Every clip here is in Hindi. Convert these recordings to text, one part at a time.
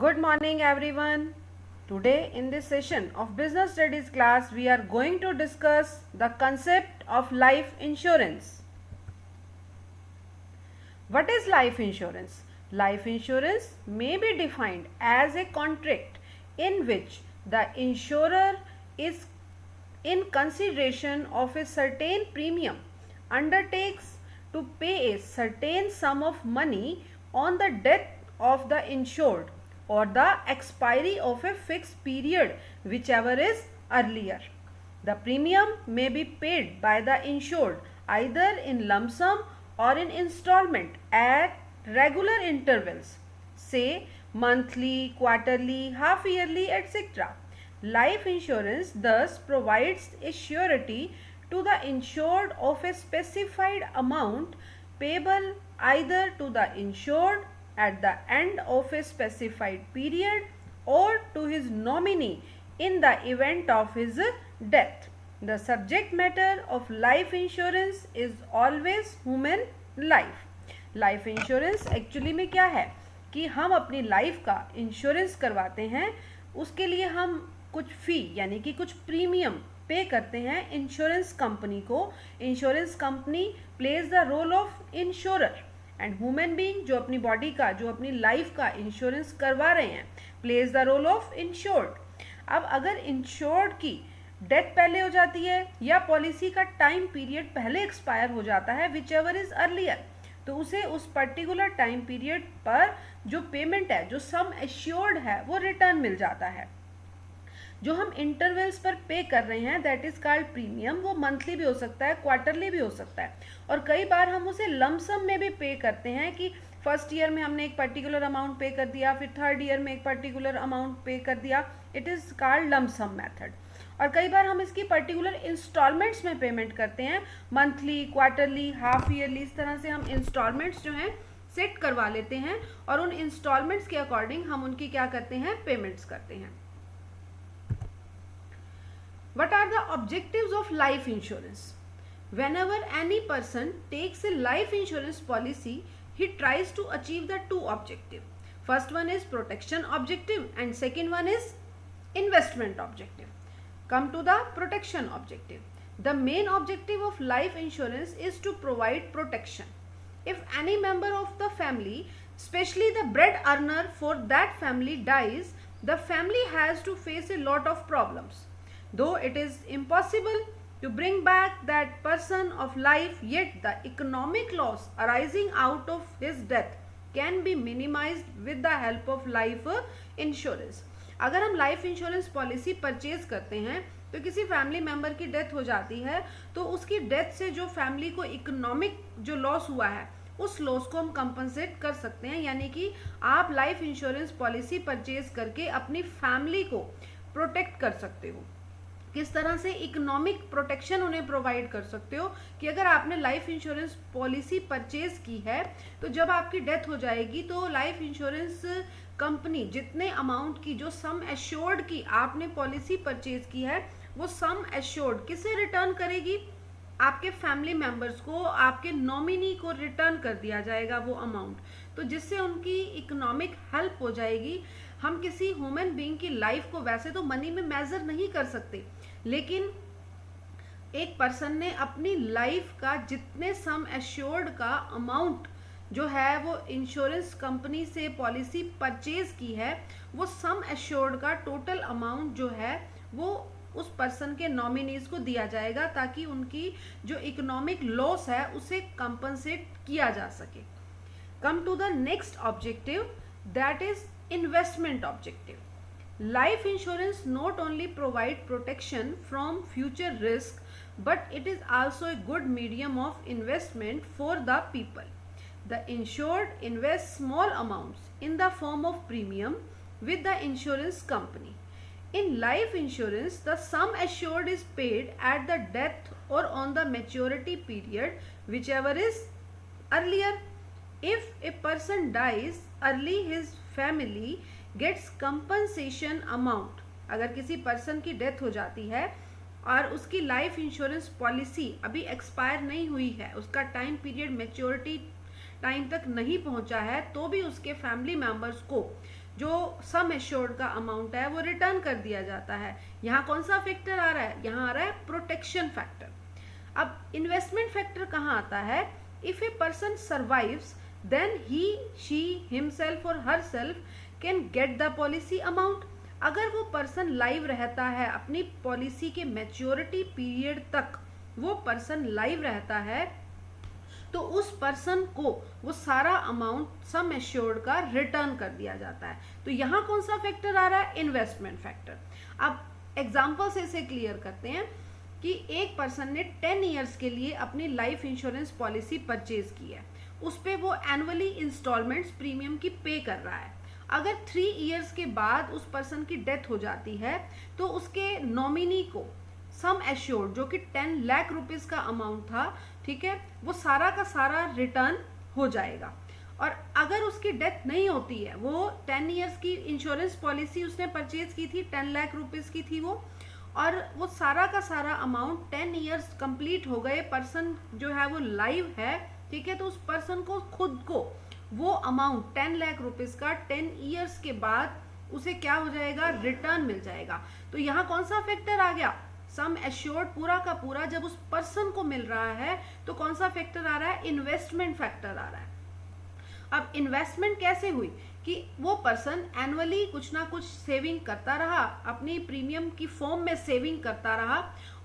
Good morning everyone. Today in this session of Business Studies class we are going to discuss the concept of life insurance. What is life insurance? Life insurance may be defined as a contract in which the insurer is, in consideration of a certain premium, undertakes to pay a certain sum of money on the death of the insured or the expiry of a fixed period, whichever is earlier. The premium may be paid by the insured either in lump sum or in installment at regular intervals, say monthly, quarterly, half yearly, etc. Life insurance thus provides a surety to the insured of a specified amount payable either to the insured at the end of a specified period or to his nominee in the event of his death. The subject matter of life insurance is always human life. Life insurance actually में क्या है कि हम अपनी लाइफ का इंश्योरेंस करवाते हैं, उसके लिए हम कुछ फ़ी यानी कि कुछ प्रीमियम पे करते हैं इंश्योरेंस कंपनी को. Insurance company plays the role of insurer and human being जो अपनी बॉडी का, जो अपनी लाइफ का इंश्योरेंस करवा रहे हैं, plays the role of insured. अब अगर इंश्योर्ड की डेथ पहले हो जाती है या पॉलिसी का टाइम पीरियड पहले एक्सपायर हो जाता है, विच एवर इज अर्लियर, तो उसे उस पर्टिकुलर टाइम पीरियड पर जो पेमेंट है, जो सम एश्योर्ड है, वो रिटर्न मिल जाता है. जो हम इंटरवल्स पर पे कर रहे हैं दैट इज कॉल्ड प्रीमियम. वो मंथली भी हो सकता है, क्वार्टरली भी हो सकता है, और कई बार हम उसे लमसम में भी पे करते हैं कि फर्स्ट ईयर में हमने एक पर्टिकुलर अमाउंट पे कर दिया, फिर थर्ड ईयर में एक पर्टिकुलर अमाउंट पे कर दिया. It is called lump sum method. और कई बार हम इसकी पर्टिकुलर इंस्टॉलमेंट्स में पेमेंट करते हैं, मंथली, क्वार्टरली, हाफ ईयरली. इस तरह से हम इंस्टॉलमेंट्स जो हैं सेट करवा लेते हैं और उन इंस्टॉलमेंट्स के अकॉर्डिंग हम उनकी क्या करते हैं, पेमेंट्स करते हैं. What are the objectives of life insurance? Whenever any person takes a life insurance policy, he tries to achieve the two objectives. First one is protection objective and second one is investment objective. Come to the protection objective. The main objective of life insurance is to provide protection. If any member of the family, especially the bread earner for that family, dies, the family has to face a lot of problems. Though it is impossible to bring back that person of life, yet the economic loss arising out of his death can be minimized with the help of life insurance. अगर हम लाइफ इंश्योरेंस पॉलिसी परचेज करते हैं तो किसी फैमिली मेंबर की डेथ हो जाती है, तो उसकी डेथ से जो फैमिली को इकोनॉमिक जो लॉस हुआ है, उस लॉस को हम कंपनसेट कर सकते हैं. यानी कि आप लाइफ इंश्योरेंस पॉलिसी परचेज करके अपनी फैमिली को प्रोटेक्ट कर सकते हो. किस तरह से इकोनॉमिक प्रोटेक्शन उन्हें प्रोवाइड कर सकते हो कि अगर आपने लाइफ इंश्योरेंस पॉलिसी परचेज की है तो जब आपकी डेथ हो जाएगी तो लाइफ इंश्योरेंस कंपनी जितने अमाउंट की, जो सम एश्योर्ड की आपने पॉलिसी परचेज की है, वो सम एश्योर्ड किसे रिटर्न करेगी, आपके फैमिली मेंबर्स को, आपके नॉमिनी को रिटर्न कर दिया जाएगा वो अमाउंट. तो जिससे उनकी इकोनॉमिक हेल्प हो जाएगी. हम किसी ह्यूमन बीइंग की लाइफ को वैसे तो मनी में मेजर नहीं कर सकते, लेकिन एक पर्सन ने अपनी लाइफ का जितने सम एश्योर्ड का अमाउंट जो है वो इंश्योरेंस कंपनी से पॉलिसी परचेज की है, वो सम एश्योर्ड का टोटल अमाउंट जो है वो उस पर्सन के नॉमिनीज को दिया जाएगा ताकि उनकी जो इकोनॉमिक लॉस है उसे कंपनसेट किया जा सके. Come to the next objective, that is investment objective. Life insurance not only provide protection from future risk, but it is also a good medium of investment for the people. The insured invests small amounts in the form of premium with the insurance company. In life insurance, the sum assured is paid at the death or on the maturity period, whichever is earlier. If a person dies early, his family gets compensation amount. अगर किसी पर्सन की डेथ हो जाती है और उसकी लाइफ इंश्योरेंस पॉलिसी अभी एक्सपायर नहीं हुई है, उसका टाइम पीरियड मैच्योरिटी टाइम तक नहीं पहुंचा है, तो भी उसके फैमिली मेंबर्स को जो सम एश्योर्ड का अमाउंट है वो रिटर्न कर दिया जाता है। यहाँ कौन सा फैक्टर आ रहा है? यहाँ आ रहा है प्रोटेक्शन फैक्टर। अब इन्वेस्टमेंट फैक्टर कहाँ आता है? If a person survives then he she himself और herself can get the policy amount. अगर वो पर्सन लाइव रहता है, अपनी पॉलिसी के मैच्योरिटी पीरियड तक वो पर्सन लाइव रहता है, तो उस पर्सन को वो सारा अमाउंट सम एश्योर्ड का रिटर्न कर दिया जाता है। तो यहाँ कौन सा फैक्टर आ रहा है? Investment factor. अब एग्जांपल से इसे क्लियर करते हैं कि एक पर्सन ने 10 इयर्स के लिए अपनी लाइफ इंश्योरेंस पॉलिसी परचेज की है, उस पे वो एनुअली इंस्टॉलमेंट्स प्रीमियम की पे कर रहा है। अगर 3 इयर्स के बाद उस पर्सन की डेथ हो जाती है तो उसके नॉमिनी को सम एश्योर्ड जो कि 10 लाख रुपीस का अमाउंट था, ठीक है, वो सारा का सारा रिटर्न हो जाएगा। और अगर उसकी डेथ नहीं होती है, वो 10 इयर्स की इंश्योरेंस पॉलिसी उसने परचेज की थी, 10 लाख रुपीस की थी वो, और वो सारा का सारा अमाउंट 10 इयर्स कंप्लीट हो गए, पर्सन जो है वो लाइव है, ठीक है, तो उस पर्सन को खुद को वो अमाउंट 10 लाख रुपीस का 10 इयर्स के बाद उसे क्या हो जाएगा? रिटर्न मिल जाएगा। तो यहाँ कौन सा फैक्टर आ गया? सम एश्योर्ड पूरा का पूरा जब उस पर्सन को मिल रहा है तो कौन सा फैक्टर आ रहा है? इन्वेस्टमेंट फैक्टर आ रहा है। अब इन्वेस्टमेंट कैसे हुई कि वो पर्सन एनुअली कुछ ना कुछ सेविंग करता रहा, अपनी प्रीमियम की फॉर्म में सेविंग करता रहा,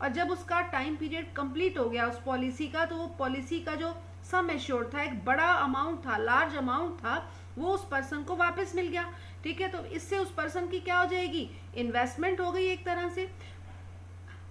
और जब उसका टाइम पीरियड कंप्लीट हो गया उस पॉलिसी का, तो वो पॉलिसी का जो सम एश्योर्ड था, एक बड़ा अमाउंट था, लार्ज अमाउंट था, वो उस पर्सन को वापस मिल गया, ठीक है। तो इससे उस पर्सन की क्या हो जाएगी? इन्वेस्टमेंट हो गई एक तरह से।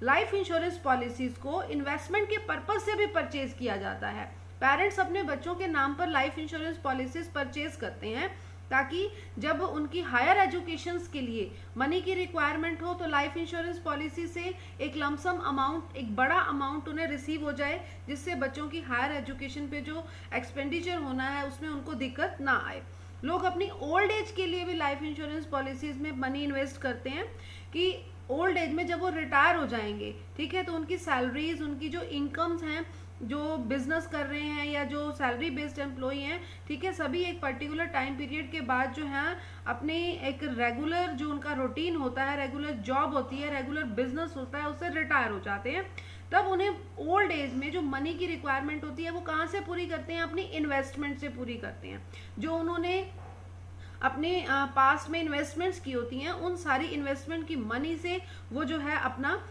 लाइफ इंश्योरेंस पॉलिसीज को इन्वेस्टमेंट के पर्पज से भी परचेज किया जाता है। पेरेंट्स अपने बच्चों के नाम पर लाइफ इंश्योरेंस पॉलिसीज परचेज करते हैं ताकि जब उनकी हायर एजुकेशन के लिए मनी की रिक्वायरमेंट हो तो लाइफ इंश्योरेंस पॉलिसी से एक लमसम अमाउंट, एक बड़ा अमाउंट उन्हें रिसीव हो जाए, जिससे बच्चों की हायर एजुकेशन पे जो एक्सपेंडिचर होना है उसमें उनको दिक्कत ना आए। लोग अपनी ओल्ड एज के लिए भी लाइफ इंश्योरेंस पॉलिसीज में मनी इन्वेस्ट करते हैं कि ओल्ड एज में जब वो रिटायर हो जाएंगे, ठीक है, तो उनकी सैलरीज, उनकी जो इनकम्स हैं, जो बिजनेस कर रहे हैं या जो सैलरी बेस्ड एम्प्लॉय हैं, ठीक है, सभी एक पर्टिकुलर टाइम पीरियड के बाद जो है अपने एक रेगुलर जो उनका रूटीन होता है, रेगुलर जॉब होती है, रेगुलर बिजनेस होता है, उससे रिटायर हो जाते हैं। तब उन्हें ओल्ड एज में जो मनी की रिक्वायरमेंट होती है वो कहाँ से पूरी करते हैं? अपनी इन्वेस्टमेंट से पूरी करते हैं। जो उन्होंने अपने पास्ट में इन्वेस्टमेंट्स की होती हैं, उन सारी इन्वेस्टमेंट की मनी से वो जो है अपना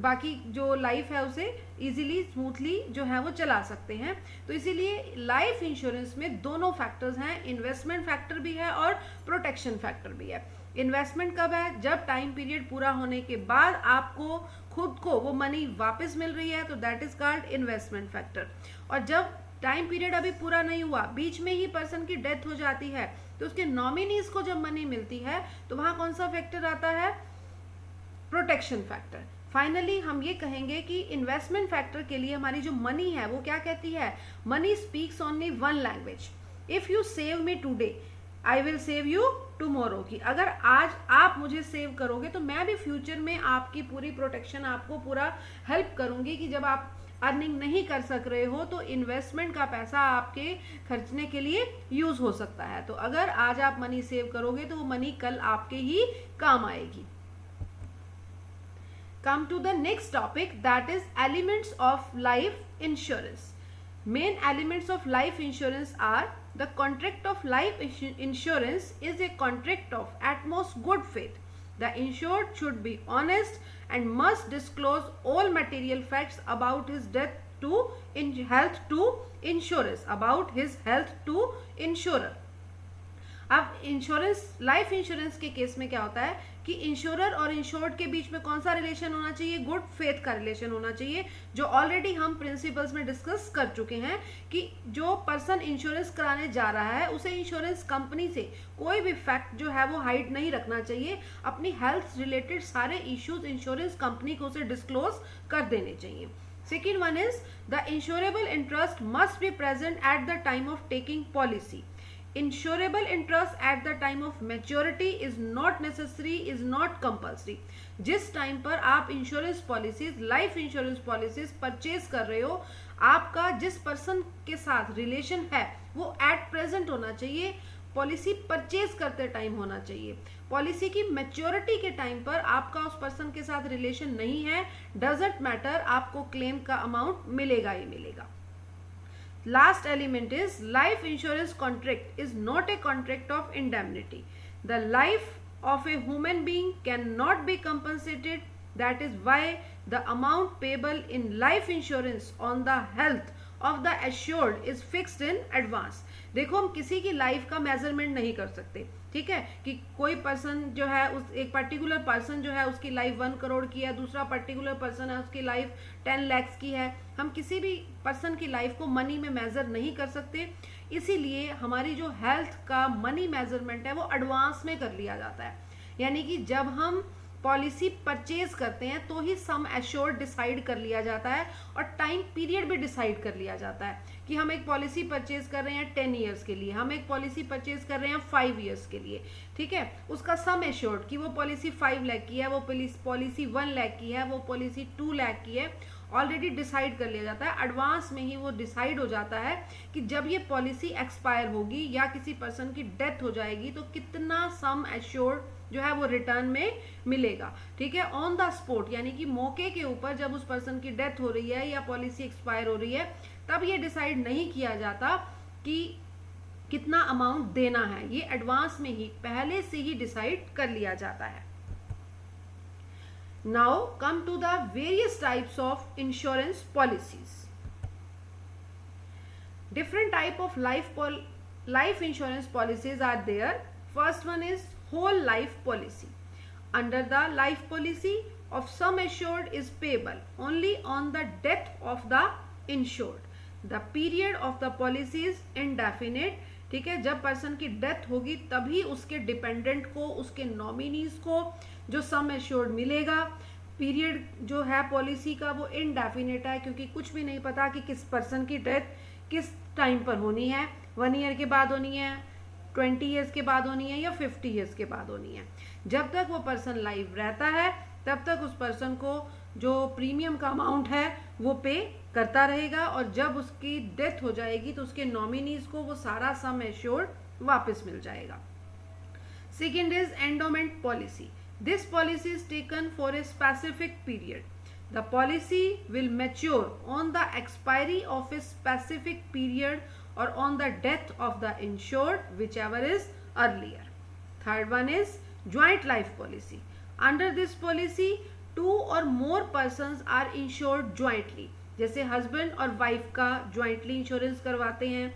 बाकी जो लाइफ है उसे इजीली स्मूथली जो है वो चला सकते हैं। तो इसीलिए लाइफ इंश्योरेंस में दोनों फैक्टर्स हैं, इन्वेस्टमेंट फैक्टर भी है और प्रोटेक्शन फैक्टर भी है। इन्वेस्टमेंट कब है? जब टाइम पीरियड पूरा होने के बाद आपको खुद को वो मनी वापस मिल रही है, तो that is called investment factor. और जब टाइम पीरियड अभी पूरा नहीं हुआ, बीच में ही पर्सन की डेथ हो जाती है, तो उसके नॉमिनीज को जब मनी मिलती है तो वहां कौन सा फैक्टर आता है? Protection factor. फाइनली हम ये कहेंगे कि इन्वेस्टमेंट फैक्टर के लिए हमारी जो मनी है वो क्या कहती है? Money speaks only one language. If you save me today I will save you tomorrow. की अगर आज आप मुझे सेव करोगे तो मैं भी फ्यूचर में आपकी पूरी प्रोटेक्शन, आपको पूरा हेल्प करूंगी कि जब आप अर्निंग नहीं कर सक रहे हो तो इन्वेस्टमेंट का पैसा आपके खर्चने के लिए यूज हो सकता है। तो अगर आज आप मनी सेव करोगे तो वो मनी कल आपके ही काम आएगी। Come to the next topic, that is elements of life insurance. Main elements of life insurance are: the contract of life insurance is a contract of utmost good faith. The insured should be honest and must disclose all material facts about his death to health to insurers, about his health to insurer. अब इंश्योरेंस, लाइफ इंश्योरेंस के केस में क्या होता है कि इंश्योरर और इंश्योर्ड के बीच में कौन सा रिलेशन होना चाहिए? गुड फेथ का रिलेशन होना चाहिए, जो ऑलरेडी हम प्रिंसिपल्स में डिस्कस कर चुके हैं कि जो पर्सन इंश्योरेंस कराने जा रहा है उसे इंश्योरेंस कंपनी से कोई भी फैक्ट जो है वो हाइड नहीं रखना चाहिए। अपनी हेल्थ रिलेटेड सारे इश्यूज इंश्योरेंस कंपनी को उसे डिस्क्लोज कर देने चाहिए। Second one is the insurable interest must be present at the time of taking policy. Insurable interest at the time of maturity is not necessary, is not compulsory. जिस टाइम पर आप insurance policies, life insurance policies purchase कर रहे हो, आपका जिस पर्सन के साथ रिलेशन है वो एट प्रेजेंट होना चाहिए, पॉलिसी परचेज करते टाइम होना चाहिए। पॉलिसी की मैच्योरिटी के टाइम पर आपका उस पर्सन के साथ रिलेशन नहीं है, डजंट मैटर, आपको क्लेम का अमाउंट मिलेगा ही मिलेगा। Last element is life insurance contract is not a contract of indemnity. The life of a human being cannot be compensated. That is why the amount payable in life insurance on the health of the assured is fixed in advance. देखो हम किसी की लाइफ का मेजरमेंट नहीं कर सकते, ठीक है, कि कोई पर्सन जो है उस एक पर्टिकुलर पर्सन जो है उसकी लाइफ 1 करोड़ की है, दूसरा पर्टिकुलर पर्सन है उसकी लाइफ 10 लाख की है। हम किसी भी पर्सन की लाइफ को मनी में मेजर नहीं कर सकते, इसीलिए हमारी जो हेल्थ का मनी मेजरमेंट है वो एडवांस में कर लिया जाता है। यानी कि जब हम पॉलिसी परचेज करते हैं तो ही सम एश्योर्ड डिसाइड कर लिया जाता है और टाइम पीरियड भी डिसाइड कर लिया जाता है कि हम एक पॉलिसी परचेज कर रहे हैं 10 ईयर्स के लिए, हम एक पॉलिसी परचेज कर रहे हैं 5 ईयर्स के लिए, ठीक है। उसका सम एश्योर्ड कि वो पॉलिसी 5 लाख की है, वो पॉलिसी 1 लाख की है, वो पॉलिसी 2 लाख की है, ऑलरेडी डिसाइड कर लिया जाता है। एडवांस में ही वो डिसाइड हो जाता है कि जब ये पॉलिसी एक्सपायर होगी या किसी पर्सन की डेथ हो जाएगी तो कितना सम एश्योर्ड जो है वो रिटर्न में मिलेगा, ठीक है, ऑन द स्पॉट, यानी कि मौके के ऊपर जब उस पर्सन की डेथ हो रही है या पॉलिसी एक्सपायर हो रही है तब ये डिसाइड नहीं किया जाता कि कितना अमाउंट देना है, ये एडवांस में ही पहले से ही डिसाइड कर लिया जाता है। Now come to the various types of insurance policies. Different type of life insurance policies are there. First one is whole life policy. Under the life policy of sum assured is payable only on the death of the insured. The period of the policy is indefinite. ठीक है, जब पर्सन की डेथ होगी तभी उसके डिपेंडेंट को, उसके नॉमिनीज को जो सम एश्योर्ड मिलेगा। पीरियड जो है पॉलिसी का वो इनडेफिनेट है क्योंकि कुछ भी नहीं पता कि किस पर्सन की डेथ किस टाइम पर होनी है, 1 ईयर के बाद होनी है, 20 ईयर्स के बाद होनी है या 50 ईयर्स के बाद होनी है। जब तक वो पर्सन लाइव रहता है तब तक उस पर्सन को जो प्रीमियम का अमाउंट है वो पे करता रहेगा और जब उसकी डेथ हो जाएगी तो उसके नॉमिनीज को वो सारा सम एश्योर्ड वापस मिल जाएगा। Second is endowment policy. This policy is taken for a specific period. The policy will mature on the expiry of a specific period or on the death of the insured, whichever is earlier. Third one is joint life policy. Under this policy, 2 or more persons are insured jointly. जैसे हस्बैंड और वाइफ का jointly इंश्योरेंस करवाते हैं।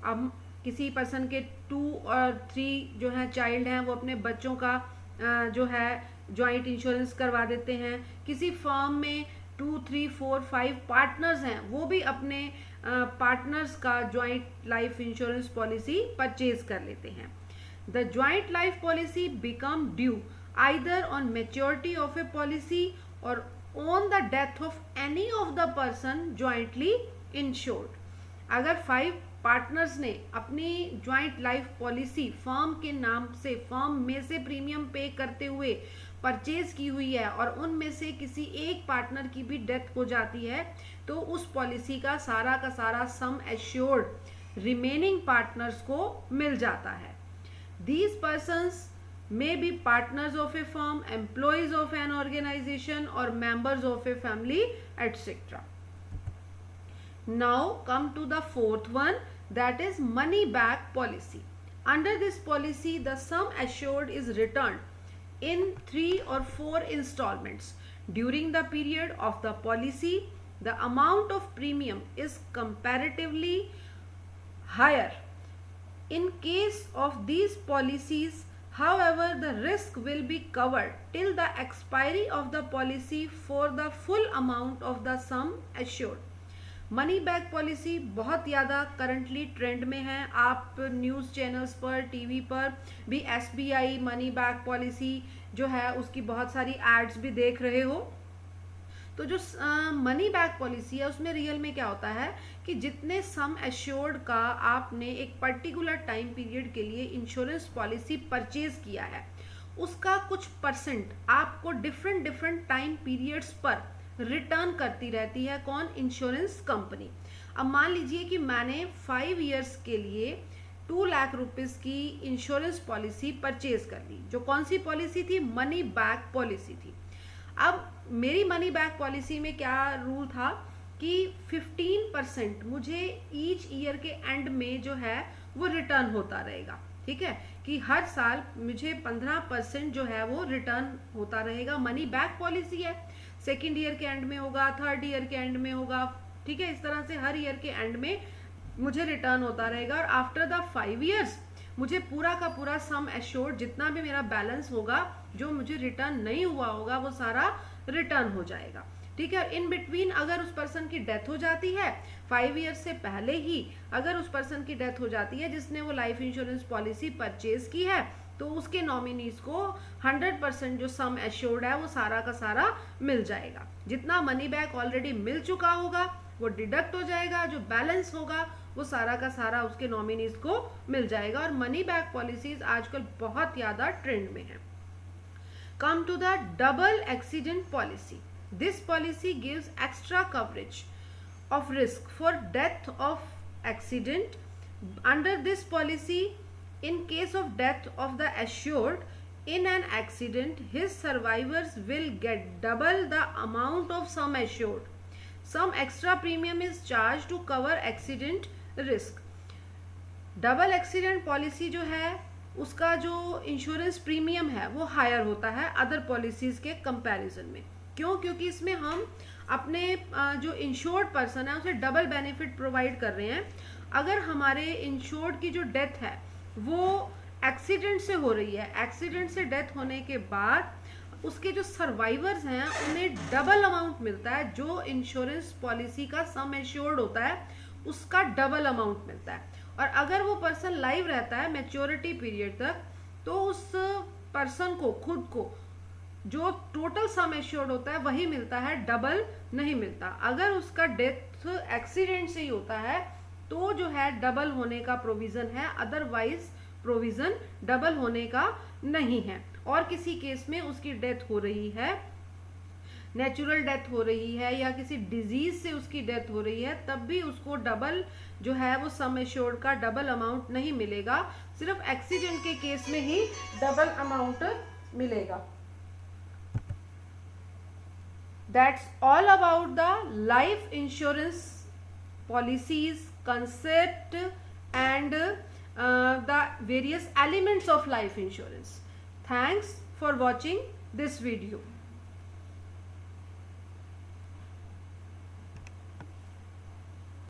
अब किसी पर्सन के 2 और 3 जो है चाइल्ड हैं वो अपने बच्चों का जो है जॉइंट इंश्योरेंस करवा देते हैं। किसी फर्म में 2, 3, 4, 5 पार्टनर्स हैं वो भी अपने पार्टनर्स का joint life insurance policy purchase कर लेते हैं। The joint life policy become due either on maturity of a policy और on the death of any of the person jointly insured. अगर 5 पार्टनर्स ने अपनी ज्वाइंट लाइफ पॉलिसी फर्म के नाम से, फर्म में से प्रीमियम पे करते हुए परचेज की हुई है और उनमें से किसी एक पार्टनर की भी डेथ हो जाती है तो उस पॉलिसी का सारा सम एश्योर्ड रिमेनिंग पार्टनर्स को मिल जाता है। These persons may be partners of a firm, employees of an organization or members of a family, etc. Now come to the fourth one, that is money back policy. Under this policy the sum assured is returned in 3 or 4 installments. During the period of the policy the amount of premium is comparatively higher. In case of these policies, however, the risk will be covered till the expiry of the policy for the full amount of the sum assured. Money back policy बहुत ज़्यादा करंटली ट्रेंड में है। आप न्यूज़ चैनल्स पर, टीवी पर भी SBI मनी बैक पॉलिसी जो है उसकी बहुत सारी एड्स भी देख रहे हो। तो जो मनी बैक पॉलिसी है उसमें रियल में क्या होता है कि जितने सम एश्योर्ड का आपने एक पर्टिकुलर टाइम पीरियड के लिए इंश्योरेंस पॉलिसी परचेज किया है उसका कुछ परसेंट आपको डिफरेंट टाइम पीरियड्स पर रिटर्न करती रहती है। कौन? Insurance company. अब मान लीजिए कि मैंने 5 ईयर्स के लिए 2 लाख रुपीस की इंश्योरेंस पॉलिसी परचेज कर ली। जो कौन सी पॉलिसी थी? मनी बैक पॉलिसी थी। अब मेरी मनी बैक पॉलिसी में क्या रूल था कि 15% मुझे ईच ईयर के एंड में जो है वो रिटर्न होता रहेगा। ठीक है, कि हर साल मुझे 15% जो है वो रिटर्न होता रहेगा। मनी बैक पॉलिसी है, सेकेंड ईयर के एंड में होगा, थर्ड ईयर के एंड में होगा। ठीक है, इस तरह से हर ईयर के एंड में मुझे रिटर्न होता रहेगा। और आफ्टर द 5 ईयर्स मुझे पूरा का पूरा सम एश्योर्ड जितना भी मेरा बैलेंस होगा, जो मुझे रिटर्न नहीं हुआ होगा, वो सारा रिटर्न हो जाएगा। ठीक है, इन बिटवीन अगर उस पर्सन की डेथ हो जाती है 5 ईयर्स से पहले ही, अगर उस पर्सन की डेथ हो जाती है जिसने वो लाइफ इंश्योरेंस पॉलिसी परचेज की है, तो उसके नॉमिनीज को 100% जो सम एश्योर्ड है वो सारा का सारा मिल जाएगा। जितना मनी बैक ऑलरेडी मिल चुका होगा वो डिडक्ट हो जाएगा, जो बैलेंस होगा वो सारा का सारा उसके नॉमिनीज को मिल जाएगा। और मनी बैक पॉलिसीज आजकल बहुत ज्यादा ट्रेंड में है। Come to the double accident policy. This policy gives extra coverage of risk for death of accident. Under this policy, in case of death of the assured in an accident, his survivors will get double the amount of sum assured. Some extra premium is charged to cover accident risk. Double accident policy जो है उसका जो इंश्योरेंस प्रीमियम है वो हायर होता है अदर पॉलिसीज के कंपैरिजन में। क्यों? क्योंकि इसमें हम अपने जो इंश्योर्ड पर्सन है उसे डबल बेनिफिट प्रोवाइड कर रहे हैं। अगर हमारे इंश्योर्ड की जो डेथ है वो एक्सीडेंट से हो रही है, एक्सीडेंट से डेथ होने के बाद उसके जो सर्वाइवर्स हैं उन्हें डबल अमाउंट मिलता है। जो इंश्योरेंस पॉलिसी का सम एश्योर्ड होता है उसका डबल अमाउंट मिलता है। और अगर वो पर्सन लाइव रहता है मैच्योरिटी पीरियड तक, तो उस पर्सन को खुद को जो टोटल सम एश्योर्ड होता है वही मिलता है, डबल नहीं मिलता। अगर उसका डेथ एक्सीडेंट से ही होता है तो जो है डबल होने का प्रोविजन है, अदरवाइज प्रोविजन डबल होने का नहीं है। और किसी केस में उसकी डेथ हो रही है, नेचुरल डेथ हो रही है या किसी डिजीज से उसकी डेथ हो रही है, तब भी उसको डबल जो है वो सम एश्योर्ड का डबल अमाउंट नहीं मिलेगा, सिर्फ एक्सीडेंट के केस में ही डबल अमाउंट मिलेगा। That's all about the life insurance policies, concept and the various elements of life insurance. Thanks for watching this video.